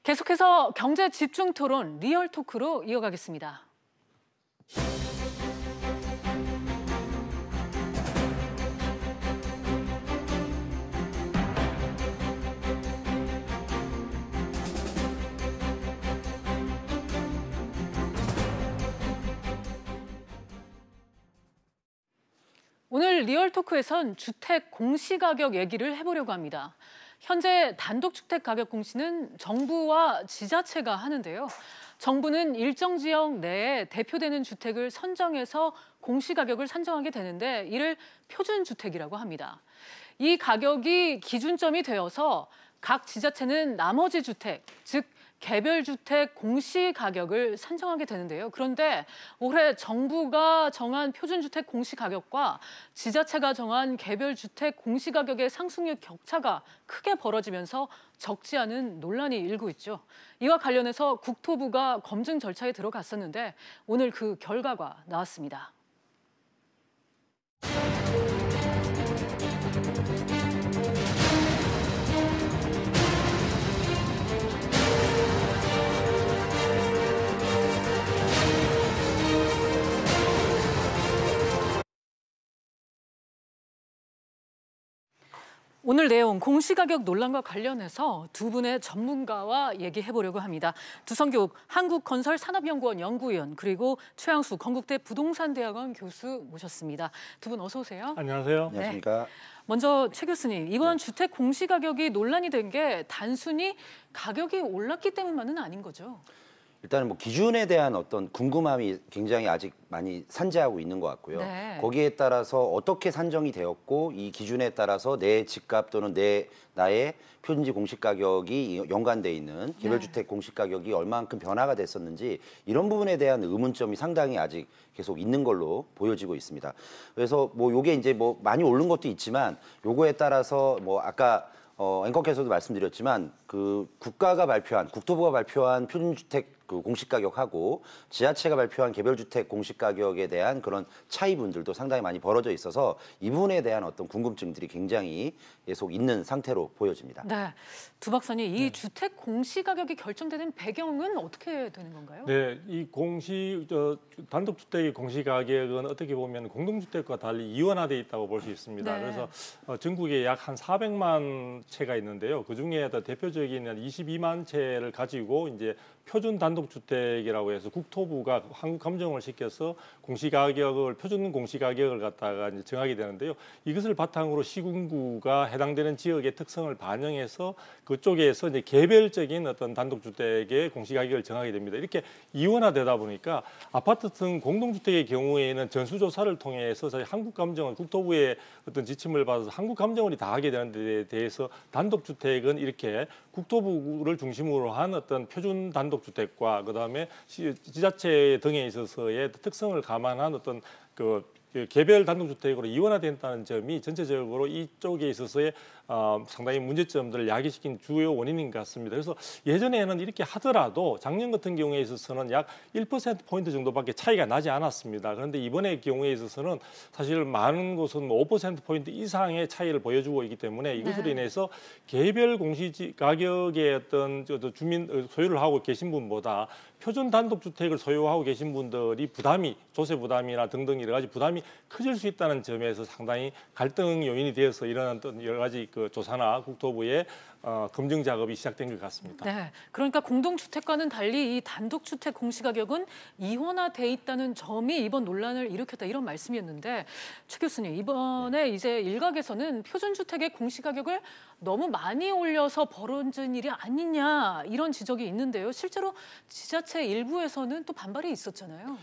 계속해서 경제 집중 토론 리얼 토크로 이어가겠습니다. 오늘 리얼 토크에선 주택 공시가격 얘기를 해보려고 합니다. 현재 단독주택 가격 공시는 정부와 지자체가 하는데요. 정부는 일정 지역 내에 대표되는 주택을 선정해서 공시가격을 산정하게 되는데 이를 표준주택이라고 합니다. 이 가격이 기준점이 되어서 각 지자체는 나머지 주택, 즉 개별주택 공시가격을 산정하게 되는데요. 그런데 올해 정부가 정한 표준주택 공시가격과 지자체가 정한 개별주택 공시가격의 상승률 격차가 크게 벌어지면서 적지 않은 논란이 일고 있죠. 이와 관련해서 국토부가 검증 절차에 들어갔었는데 오늘 그 결과가 나왔습니다. 오늘 내용 공시가격 논란과 관련해서 두 분의 전문가와 얘기해보려고 합니다. 두성교육 한국건설산업연구원 연구위원 그리고 최양수 건국대 부동산대학원 교수 모셨습니다. 두 분 어서 오세요. 안녕하세요. 네. 안녕하십니까. 먼저 최 교수님, 이번 주택 공시가격이 논란이 된 게 단순히 가격이 올랐기 때문만은 아닌 거죠? 일단은 뭐 기준에 대한 어떤 궁금함이 굉장히 아직 많이 산재하고 있는 것 같고요. 네. 거기에 따라서 어떻게 산정이 되었고 이 기준에 따라서 내 집값 또는 나의 표준지 공시가격이 연관돼 있는 개별주택 공시가격이 얼마만큼 변화가 됐었는지 이런 부분에 대한 의문점이 상당히 아직 계속 있는 걸로 보여지고 있습니다. 그래서 뭐 요게 이제 뭐 많이 오른 것도 있지만 요거에 따라서 뭐 아까 앵커께서도 말씀드렸지만 그 국토부가 발표한 표준주택 그 공시가격하고 지자체가 발표한 개별주택 공시가격에 대한 그런 차이분들도 상당히 많이 벌어져 있어서 이 부분에 대한 어떤 궁금증들이 굉장히 계속 있는 상태로 보여집니다. 네, 두 박사님, 이 주택 공시가격이 결정되는 배경은 어떻게 되는 건가요? 네, 이 단독주택의 공시가격은 어떻게 보면 공동주택과 달리 이원화되어 있다고 볼 수 있습니다. 네. 그래서 전국에 약 한 400만 채가 있는데요. 그 중에 대표적인 한 22만 채를 가지고 이제 표준 단독주택이라고 해서 국토부가 감정을 시켜서 표준 공시가격을 갖다가 이제 정하게 되는데요. 이것을 바탕으로 시군구가 해당되는 지역의 특성을 반영해서 그쪽에서 이제 개별적인 어떤 단독주택의 공시가격을 정하게 됩니다. 이렇게 이원화되다 보니까 아파트 등 공동주택의 경우에는 전수조사를 통해서 저희 한국감정원 국토부의 어떤 지침을 받아서 한국감정원이 다 하게 되는 데 대해서 단독주택은 이렇게 국토부를 중심으로 한 어떤 표준 단독주택과 그다음에 지자체 등에 있어서의 특성을 감안한 어떤 그 개별 단독주택으로 이원화된다는 점이 전체적으로 이쪽에 있어서의 상당히 문제점들을 야기시킨 주요 원인인 것 같습니다. 그래서 예전에는 이렇게 하더라도 작년 같은 경우에 있어서는 약 1%포인트 정도밖에 차이가 나지 않았습니다. 그런데 이번의 경우에 있어서는 사실 많은 곳은 5%포인트 이상의 차이를 보여주고 있기 때문에 이것으로 인해서 개별 공시가격의 어떤 주민 소유를 하고 계신 분보다 표준 단독주택을 소유하고 계신 분들이 조세 부담이나 등등 여러 가지 부담이 커질 수 있다는 점에서 상당히 갈등 요인이 되어서 이런 어떤 여러 가지 그 조사나 국토부의 검증 작업이 시작된 것 같습니다. 네, 그러니까 공동주택과는 달리 이 단독주택 공시가격은 이원화돼 있다는 점이 이번 논란을 일으켰다 이런 말씀이었는데 최 교수님, 이번에 이제 일각에서는 표준주택의 공시가격을 너무 많이 올려서 벌어진 일이 아니냐 이런 지적이 있는데요. 실제로 지자체 일부에서는 또 반발이 있었잖아요.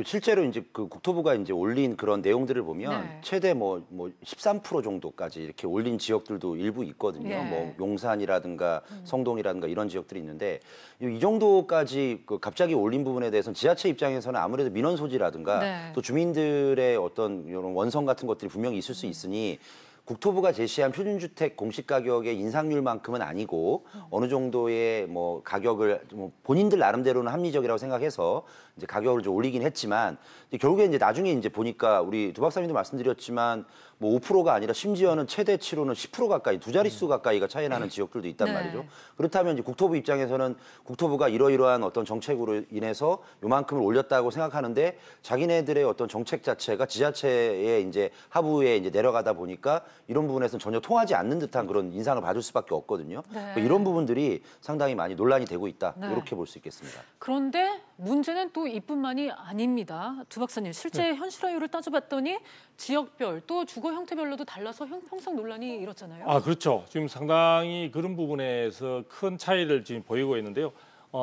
실제로 이제 그 국토부가 이제 올린 그런 내용들을 보면 네. 최대 뭐 13% 정도까지 이렇게 올린 지역들도 일부 있거든요. 네. 뭐 용산이라든가 성동이라든가 이런 지역들이 있는데 이 정도까지 그 갑자기 올린 부분에 대해서는 지자체 입장에서는 아무래도 민원 소지라든가 네. 또 주민들의 어떤 이런 원성 같은 것들이 분명히 있을 수 있으니 국토부가 제시한 표준주택 공시가격의 인상률만큼은 아니고 어느 정도의 뭐 가격을 뭐 본인들 나름대로는 합리적이라고 생각해서 이제 가격을 좀 올리긴 했지만 결국에 이제 나중에 이제 보니까 우리 두 박사님도 말씀드렸지만 뭐 5%가 아니라 심지어는 최대치로는 10% 가까이, 두 자릿수 가까이가 차이 나는 지역들도 있단 네. 말이죠. 그렇다면 이제 국토부 입장에서는 국토부가 이러이러한 어떤 정책으로 인해서 요만큼을 올렸다고 생각하는데 자기네들의 어떤 정책 자체가 지자체의 이제 하부에 이제 내려가다 보니까 이런 부분에서는 전혀 통하지 않는 듯한 그런 인상을 받을 수밖에 없거든요. 네. 이런 부분들이 상당히 많이 논란이 되고 있다. 네. 이렇게 볼 수 있겠습니다. 그런데 문제는 또 이뿐만이 아닙니다. 두 박사님, 실제 현실화율을 따져봤더니 지역별 또 주거 형태별로도 달라서 형평성 논란이 일었잖아요. 아, 그렇죠. 지금 상당히 그런 부분에서 큰 차이를 지금 보이고 있는데요.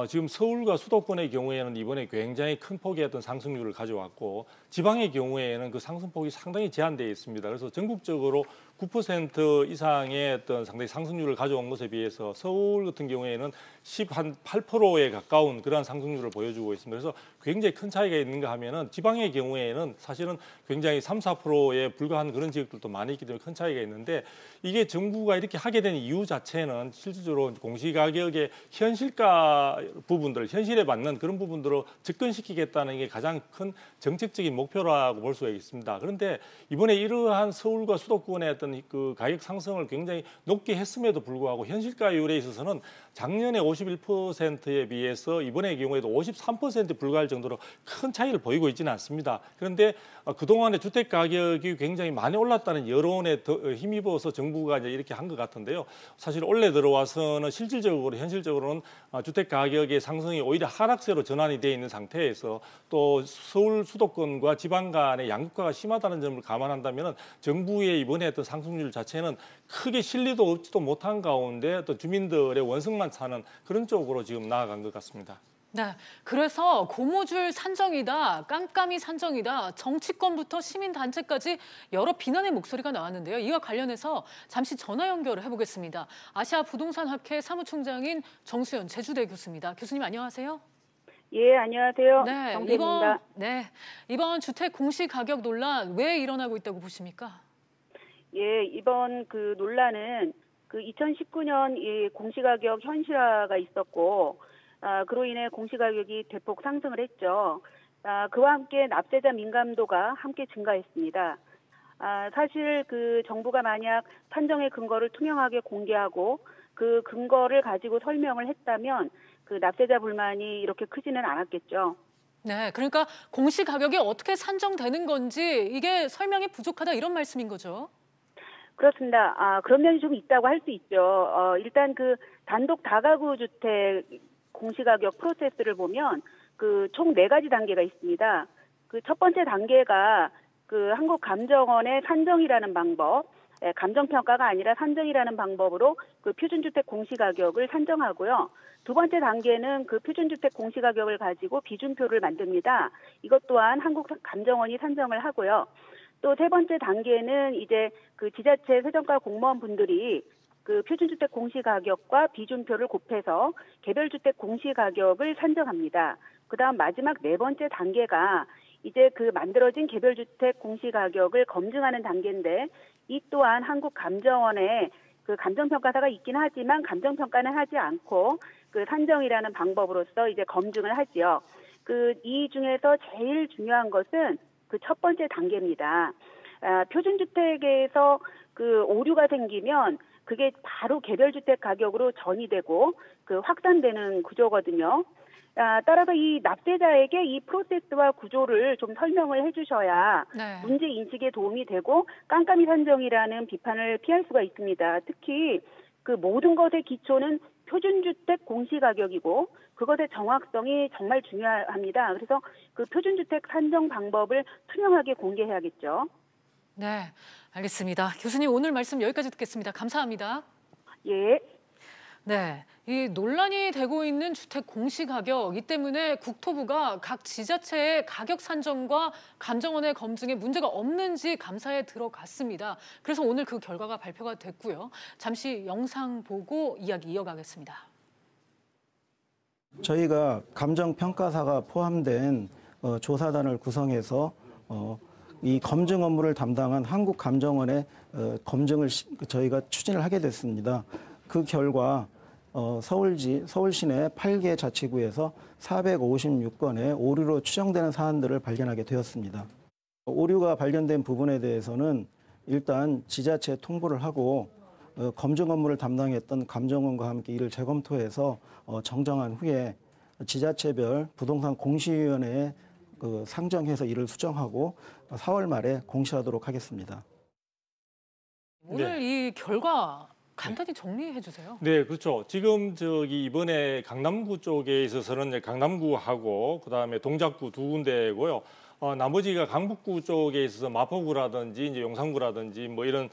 지금 서울과 수도권의 경우에는 이번에 굉장히 큰 폭의 어떤 상승률을 가져왔고 지방의 경우에는 그 상승폭이 상당히 제한되어 있습니다. 그래서 전국적으로 9% 이상의 어떤 상당히 상승률을 가져온 것에 비해서 서울 같은 경우에는 18%에 가까운 그러한 상승률을 보여주고 있습니다. 그래서 굉장히 큰 차이가 있는가 하면은 지방의 경우에는 사실은 굉장히 3, 4%에 불과한 그런 지역들도 많이 있기 때문에 큰 차이가 있는데 이게 정부가 이렇게 하게 된 이유 자체는 실질적으로 공시가격의 현실가 부분들, 현실에 맞는 그런 부분들을 접근시키겠다는 게 가장 큰 정책적인 목표라고 볼 수가 있습니다. 그런데 이번에 이러한 서울과 수도권의 어떤 그 가격 상승을 굉장히 높게 했음에도 불구하고 현실가율에 있어서는 작년에 51%에 비해서 이번의 경우에도 53%에 불과할 정도로 큰 차이를 보이고 있지는 않습니다. 그런데 그동안에 주택 가격이 굉장히 많이 올랐다는 여론에 힘입어서 정부가 이제 이렇게 한 것 같은데요. 사실 올해 들어와서는 실질적으로 현실적으로는 주택 가격의 상승이 오히려 하락세로 전환이 돼 있는 상태에서 또 서울 수도권과 지방 간의 양극화가 심하다는 점을 감안한다면 정부의 이번에 어떤 상승률 자체는 크게 실리도 얻지도 못한 가운데 또 주민들의 원성만 차는 그런 쪽으로 지금 나아간 것 같습니다. 네, 그래서 고무줄 산정이다, 깜깜이 산정이다, 정치권부터 시민단체까지 여러 비난의 목소리가 나왔는데요. 이와 관련해서 잠시 전화 연결을 해보겠습니다. 아시아 부동산학회 사무총장인 정수연 제주대 교수입니다. 교수님 안녕하세요. 예, 안녕하세요. 네, 정대입니다. 이번 주택 공시가격 논란 왜 일어나고 있다고 보십니까? 예, 이번 그 논란은 그 2019년 이 공시가격 현실화가 있었고, 그로 인해 공시가격이 대폭 상승을 했죠. 그와 함께 납세자 민감도가 함께 증가했습니다. 사실 그 정부가 만약 산정의 근거를 투명하게 공개하고 그 근거를 가지고 설명을 했다면 그 납세자 불만이 이렇게 크지는 않았겠죠. 네, 그러니까 공시가격이 어떻게 산정되는 건지 이게 설명이 부족하다 이런 말씀인 거죠? 그렇습니다. 그런 면이 좀 있다고 할 수 있죠. 일단 그 단독 다가구 주택 공시가격 프로세스를 보면 그 총 4가지 단계가 있습니다. 그 첫 번째 단계가 그 한국감정원의 산정이라는 방법, 감정평가가 아니라 산정이라는 방법으로 그 표준주택 공시가격을 산정하고요. 두 번째 단계는 그 표준주택 공시가격을 가지고 비준표를 만듭니다. 이것 또한 한국감정원이 산정을 하고요. 또 세 번째 단계는 이제 그 지자체 세정과 공무원분들이 그 표준주택 공시가격과 비준표를 곱해서 개별주택 공시가격을 산정합니다. 그다음 마지막 4번째 단계가 이제 그 만들어진 개별주택 공시가격을 검증하는 단계인데 이 또한 한국감정원에 그 감정평가사가 있긴 하지만 감정평가는 하지 않고 그 산정이라는 방법으로서 이제 검증을 하지요. 그 이 중에서 제일 중요한 것은 그 첫 번째 단계입니다. 표준주택에서 그 오류가 생기면 그게 바로 개별주택 가격으로 전이되고 그 확산되는 구조거든요. 따라서 이 납세자에게 이 프로세스와 구조를 좀 설명을 해주셔야 문제 인식에 도움이 되고 깜깜이 산정이라는 비판을 피할 수가 있습니다. 특히 그 모든 것의 기초는 표준주택 공시가격이고 그것의 정확성이 정말 중요합니다. 그래서 그 표준주택 산정 방법을 투명하게 공개해야겠죠. 네, 알겠습니다. 교수님 오늘 말씀 여기까지 듣겠습니다. 감사합니다. 예. 네, 이 논란이 되고 있는 주택 공시가격 이 때문에 국토부가 각 지자체의 가격 산정과 감정원의 검증에 문제가 없는지 감사에 들어갔습니다. 그래서 오늘 그 결과가 발표가 됐고요. 잠시 영상 보고 이야기 이어가겠습니다. 저희가 감정평가사가 포함된 조사단을 구성해서 이 검증 업무를 담당한 한국감정원의 검증을 저희가 추진을 하게 됐습니다. 그 결과 서울시 내 8개 자치구에서 456건의 오류로 추정되는 사안들을 발견하게 되었습니다. 오류가 발견된 부분에 대해서는 일단 지자체에 통보를 하고 검증 업무를 담당했던 감정원과 함께 이를 재검토해서 정정한 후에 지자체별 부동산 공시위원회에 상정해서 이를 수정하고 4월 말에 공시하도록 하겠습니다. 오늘 네. 이 결과 간단히 정리해 주세요. 네, 그렇죠. 지금 이번에 강남구 쪽에 있어서는 이제 강남구하고 그다음에 동작구 두 군데고요. 나머지가 강북구 쪽에 있어서 마포구라든지 이제 용산구라든지 뭐 이런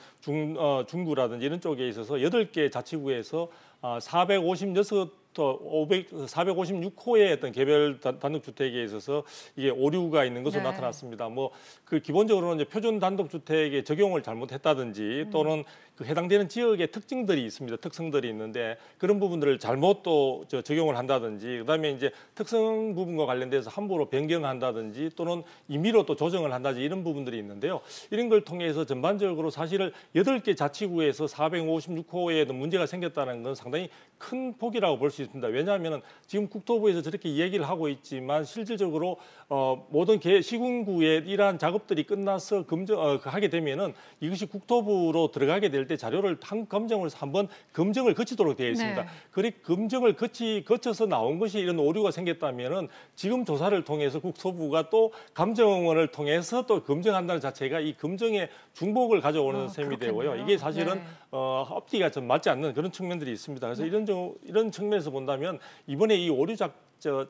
중구라든지 이런 쪽에 있어서 8개 자치구에서 456호의 어떤 개별 단독주택에 있어서 이게 오류가 있는 것으로 네. 나타났습니다. 뭐 그 기본적으로는 이제 표준 단독주택의 적용을 잘못했다든지 또는 그 해당되는 지역의 특징들이 있습니다. 특성들이 있는데 그런 부분들을 잘못 또 적용을 한다든지 그다음에 이제 특성 부분과 관련돼서 함부로 변경한다든지 또는 임의로 또 조정을 한다든지 이런 부분들이 있는데요. 이런 걸 통해서 전반적으로 사실은 8개 자치구에서 456호에 문제가 생겼다는 건 상당히 큰 폭이라고 볼 수 있습니다. 왜냐하면 지금 국토부에서 저렇게 이야기를 하고 있지만 실질적으로 모든 시군구의 이러한 작업들이 끝나서 하게 되면은 이것이 국토부로 들어가게 될 때 자료를 한번 검증을 거치도록 되어 있습니다. 네. 그리 검증을 거쳐서 나온 것이 이런 오류가 생겼다면은 지금 조사를 통해서 국토부가 또 감정원을 통해서 또 검증한다는 자체가 이 검증의 중복을 가져오는 셈이 되고요. 이게 사실은 네. 앞뒤가 좀 맞지 않는 그런 측면들이 있습니다. 그래서 이런 측면에서 본다면 이번에 이 오류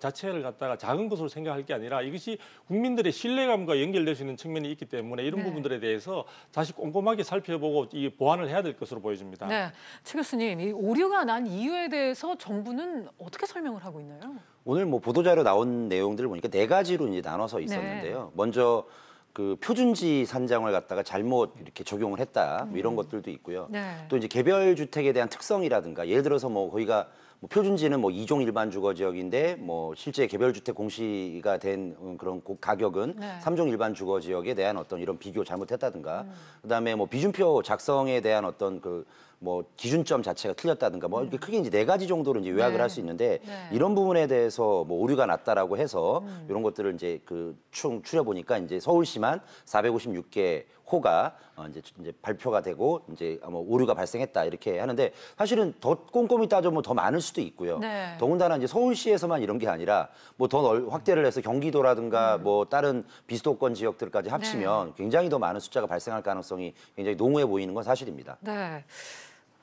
자체를 갖다가 작은 것으로 생각할 게 아니라 이것이 국민들의 신뢰감과 연결될 수 있는 측면이 있기 때문에 이런 네. 부분들에 대해서 다시 꼼꼼하게 살펴보고 이 보완을 해야 될 것으로 보여집니다. 네, 최 교수님, 이 오류가 난 이유에 대해서 정부는 어떻게 설명을 하고 있나요? 오늘 뭐 보도자료 나온 내용들을 보니까 4가지로 이제 나눠서 있었는데요. 먼저 그 표준지 산정을 갖다가 잘못 이렇게 적용을 했다 뭐 이런 것들도 있고요. 네. 또 이제 개별 주택에 대한 특성이라든가 예를 들어서 뭐 거기가 뭐 표준지는 뭐 2종 일반 주거 지역인데 뭐 실제 개별 주택 공시가 된 그런 가격은 네. 3종 일반 주거 지역에 대한 어떤 이런 비교 잘못했다든가 그다음에 뭐 비준표 작성에 대한 어떤 뭐 기준점 자체가 틀렸다든가 뭐 이렇게 크게 이제 4가지 정도로 이제 요약을 네. 할 수 있는데 네. 이런 부분에 대해서 뭐 오류가 났다라고 해서 이런 것들을 이제 총 추려보니까 이제 서울시만 456개 호가 이제 발표가 되고 이제 뭐 오류가 발생했다 이렇게 하는데 사실은 더 꼼꼼히 따져보면 더 많을 수도 있고요. 네. 더군다나 이제 서울시에서만 이런 게 아니라 뭐 더 확대를 해서 경기도라든가 뭐 다른 비수도권 지역들까지 합치면 굉장히 더 많은 숫자가 발생할 가능성이 굉장히 농후해 보이는 건 사실입니다. 네.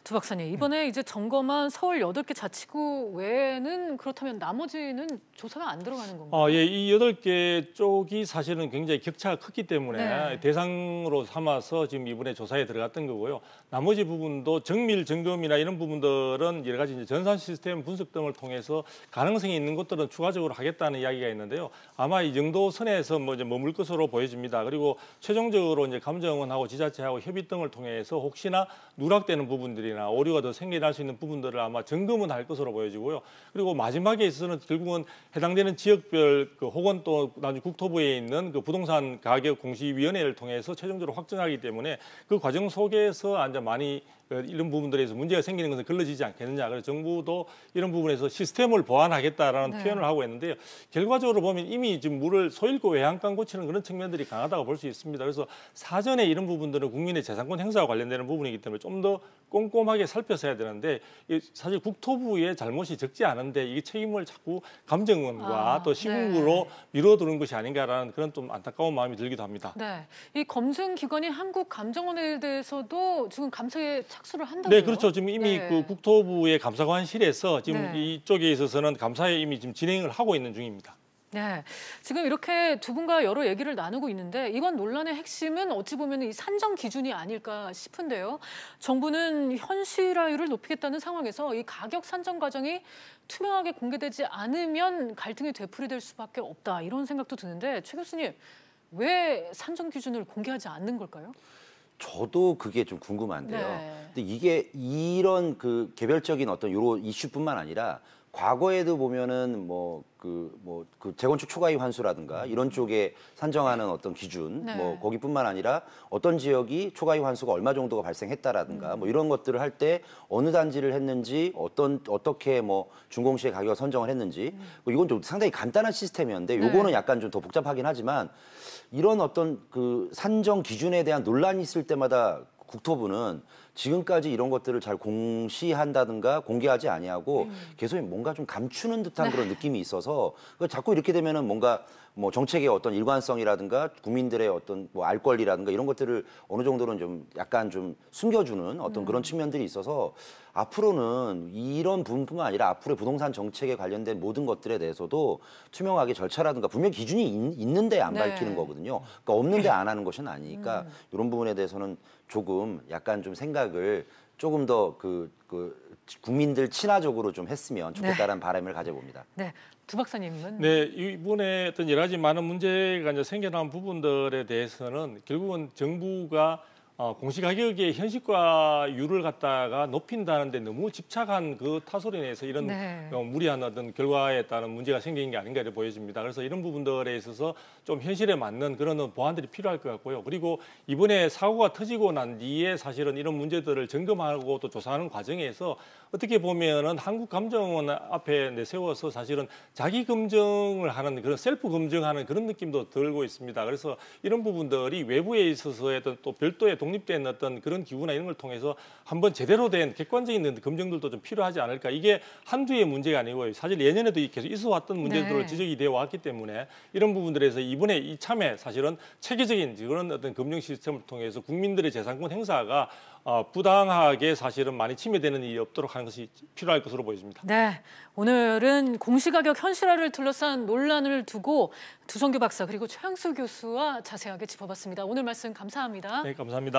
두 박사님, 이번에 이제 점검한 서울 8개 자치구 외에는 그렇다면 나머지는 조사가 안 들어가는 건가요? 예, 이 8개 쪽이 사실은 굉장히 격차가 컸기 때문에 네. 대상으로 삼아서 지금 이번에 조사에 들어갔던 거고요. 나머지 부분도 정밀 점검이나 이런 부분들은 여러 가지 이제 전산 시스템 분석 등을 통해서 가능성이 있는 것들은 추가적으로 하겠다는 이야기가 있는데요. 아마 이 정도 선에서 뭐 이제 머물 것으로 보여집니다. 그리고 최종적으로 이제 감정원하고 지자체하고 협의 등을 통해서 혹시나 누락되는 부분들이나 오류가 더 생겨날 수 있는 부분들을 아마 점검은 할 것으로 보여지고요. 그리고 마지막에 있어서는 결국은 해당되는 지역별 혹은 또 나중에 국토부에 있는 그 부동산 가격 공시위원회를 통해서 최종적으로 확정하기 때문에 그 과정 속에서 이제 많이 이런 부분들에서 문제가 생기는 것은 걸러지지 않겠느냐. 그래서 정부도 이런 부분에서 시스템을 보완하겠다라는 네. 표현을 하고 있는데요. 결과적으로 보면 이미 지금 물을 소일고 외양간 고치는 그런 측면들이 강하다고 볼 수 있습니다. 그래서 사전에 이런 부분들은 국민의 재산권 행사와 관련되는 부분이기 때문에 좀 더 꼼꼼하게 살펴서 해야 되는데 사실 국토부의 잘못이 적지 않은데 이게 책임을 자꾸 감정원과 또 시군구로 네. 미뤄두는 것이 아닌가라는 그런 좀 안타까운 마음이 들기도 합니다. 네. 이 검증 기관인 한국감정원에 대해서도 지금 감사에 착수를 한다고요? 네, 그렇죠. 지금 이미 네. 그 국토부의 감사관실에서 지금 네. 이쪽에 있어서는 감사에 이미 지금 진행을 하고 있는 중입니다. 네, 지금 이렇게 두 분과 여러 얘기를 나누고 있는데 이번 논란의 핵심은 어찌 보면 이 산정 기준이 아닐까 싶은데요. 정부는 현실화율을 높이겠다는 상황에서 이 가격 산정 과정이 투명하게 공개되지 않으면 갈등이 되풀이될 수밖에 없다 이런 생각도 드는데 최 교수님 왜 산정 기준을 공개하지 않는 걸까요? 저도 그게 좀 궁금한데요. 네. 근데 이게 이런 그 개별적인 어떤 요런 이슈뿐만 아니라 과거에도 보면은 그 재건축 초과이익 환수라든가 이런 쪽에 산정하는 어떤 기준, 네. 뭐 거기뿐만 아니라 어떤 지역이 초과이익 환수가 얼마 정도가 발생했다라든가 뭐 이런 것들을 할 때 어느 단지를 했는지 어떻게 뭐 준공시의 가격을 선정을 했는지 뭐 이건 좀 상당히 간단한 시스템이었는데 요거는 약간 좀 더 복잡하긴 하지만 이런 어떤 그 산정 기준에 대한 논란이 있을 때마다 국토부는 지금까지 이런 것들을 잘 공시한다든가 공개하지 아니하고 계속 뭔가 좀 감추는 듯한 그런 느낌이 있어서 자꾸 이렇게 되면은 뭔가 뭐 정책의 어떤 일관성이라든가 국민들의 어떤 뭐 알 권리라든가 이런 것들을 어느 정도는 좀 약간 좀 숨겨주는 어떤 그런 측면들이 있어서 앞으로는 이런 부분뿐만 아니라 앞으로의 부동산 정책에 관련된 모든 것들에 대해서도 투명하게 절차라든가 분명 기준이 있는데 안 밝히는 거거든요. 그러니까 없는데 안 하는 것은 아니니까 이런 부분에 대해서는 조금 약간 좀 생각을 조금 더 국민들 친화적으로 좀 했으면 좋겠다는 바람을 가져봅니다. 네, 두 박사님은? 네, 이번에 어떤 여러 가지 많은 문제가 이제 생겨난 부분들에 대해서는 결국은 정부가 공시가격의 현실화율을 갖다가 높인다는데 너무 집착한 그 타솔에 의해서 이런 무리한 어떤 결과에 따른 문제가 생긴 게 아닌가 보여집니다. 그래서 이런 부분들에 있어서 좀 현실에 맞는 그런 보완들이 필요할 것 같고요. 그리고 이번에 사고가 터지고 난 뒤에 사실은 이런 문제들을 점검하고 또 조사하는 과정에서 어떻게 보면은 한국감정원 앞에 내세워서 사실은 자기 검증을 하는 그런 셀프 검증하는 그런 느낌도 들고 있습니다. 그래서 이런 부분들이 외부에 있어서의 또 별도의 독립된 어떤 그런 기구나 이런 걸 통해서 한번 제대로 된 객관적인 검증들도 좀 필요하지 않을까. 이게 한두의 문제가 아니고요. 사실 예년에도 계속 있어왔던 문제들로 지적이 되어 왔기 때문에 이런 부분들에서 이번에 이참에 사실은 체계적인 그런 어떤 검증 시스템을 통해서 국민들의 재산권 행사가 부당하게 사실은 많이 침해되는 일이 없도록 하는 것이 필요할 것으로 보여집니다. 네, 오늘은 공시가격 현실화를 둘러싼 논란을 두고 두성규 박사 그리고 최양수 교수와 자세하게 짚어봤습니다. 오늘 말씀 감사합니다. 네, 감사합니다.